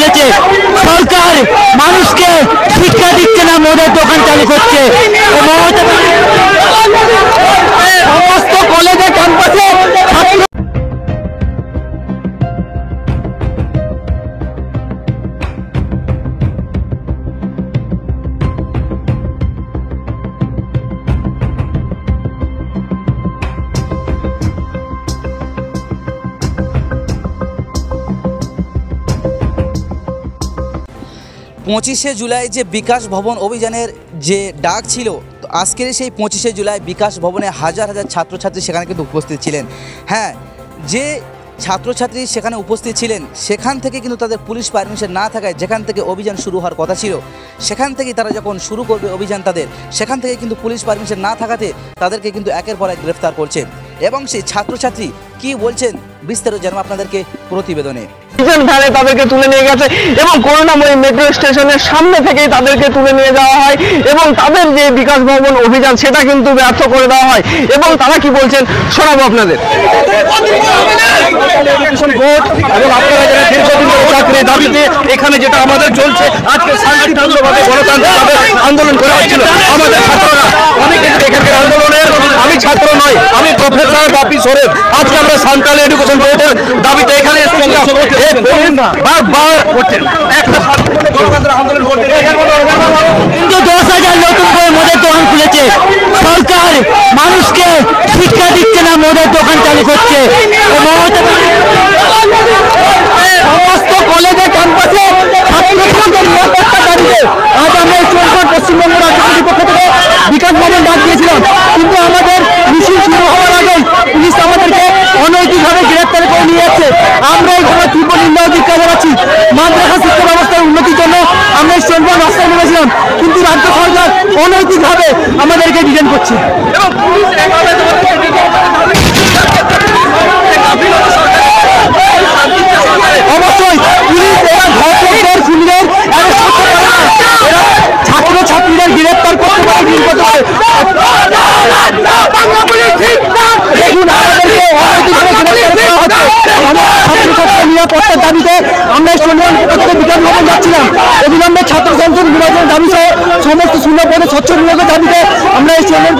খুলেছে। সরকার মানুষকে শিক্ষা দিচ্ছে না, মদের দোকান চালু করছে। সমস্ত কলেজে ক্যাম্পাসে পঁচিশে জুলাই যে বিকাশ ভবন অভিযানের যে ডাক ছিল, তো আজকের সেই 25শে জুলাই বিকাশ ভবনে হাজার হাজার ছাত্রছাত্রী সেখানে কিন্তু উপস্থিত ছিলেন। হ্যাঁ, যে ছাত্রছাত্রী সেখানে উপস্থিত ছিলেন সেখান থেকে কিন্তু তাদের পুলিশ পারমিশন না থাকায় যেখান থেকে অভিযান শুরু হওয়ার কথা ছিল সেখান থেকেই তারা যখন শুরু করবে অভিযান তাদের, সেখান থেকে কিন্তু পুলিশ পারমিশন না থাকাতে তাদেরকে কিন্তু একের পর এক গ্রেফতার করছে। এবং সেই ছাত্রছাত্রী কি বলছেন বিস্তারিত জানাবো আপনাদেরকে প্রতিবেদনে। ভ্যানে তাদেরকে তুলে নিয়ে গেছে এবং করুণাময়ী মেট্রো স্টেশনের সামনে থেকেই তাদেরকে তুলে নিয়ে যাওয়া হয় এবং তাদের যে বিকাশ ভবন অভিযান সেটা কিন্তু ব্যর্থ করে দেওয়া হয়। এবং তারা কি বলছেন শোনাবো আপনাদের। চাকরির দাবিতে এখানে যেটা আমাদের চলছে, আজকে শান্তিপূর্ণভাবে গণতান্ত্রিকভাবে আন্দোলন করা হচ্ছিল আমাদের ছাত্ররা। অনেকে এখানকার আন্দোলনের, আমি ছাত্র নয়, আমি প্রফেসর বাপি সোরেন। আজকে আমরা সান্তাল এডুকেশন বোর্ডের দাবিতে এখানে বারবার করছেন একটা গণতন্ত্র আন্দোলন করতে। কিন্তু 10,000 নতুন করে মদের দোকান খুলেছে। সরকার মানুষকে শিক্ষা দিচ্ছে না, মদের দোকান চালু করছে। সমস্ত কলেজে ক্যাম্পাসে ছাত্রছাত্রীদের নিরাপত্তা দাবিতে আজ আমরা পশ্চিমবঙ্গ রাজ্য কমিটির পক্ষ থেকে বিকাশ ভবন ডাক দিয়েছিলাম। কিন্তু আমাদের মিছিল শুরু হওয়ার আগেই পুলিশ আমাদেরকে অনৈতিকভাবে গ্রেফতার করে নিয়ে যাচ্ছে। আমরা এই ঘটনার তীব্র নিন্দা ও ধিক্কার জানাচ্ছি। মাদ্রাসা শিক্ষা ব্যবস্থার উন্নতির জন্য আমরা স্টুডেন্টরা রাস্তায় নেমেছিলাম, কিন্তু রাজ্য সরকার অনৈতিকভাবে আমাদেরকে ডিটেইন করছে। অবশ্যই পুলিশ এরা ধর্ষকদের খুনিদের ছাত্রছাত্রীদের গ্রেফতার করতে পারে, দেখুন ছাত্রছাত্রীর নিরাপত্তার দাবিতে আমরা বিকাশ ভবন যাচ্ছিলাম। অবিলম্বে ছাত্র সংসদ নির্বাচনের দাবি সহ সমস্ত শূন্য পদে স্বচ্ছ নিয়োগের দাবিতে আমরা এই স্টুডেন্ট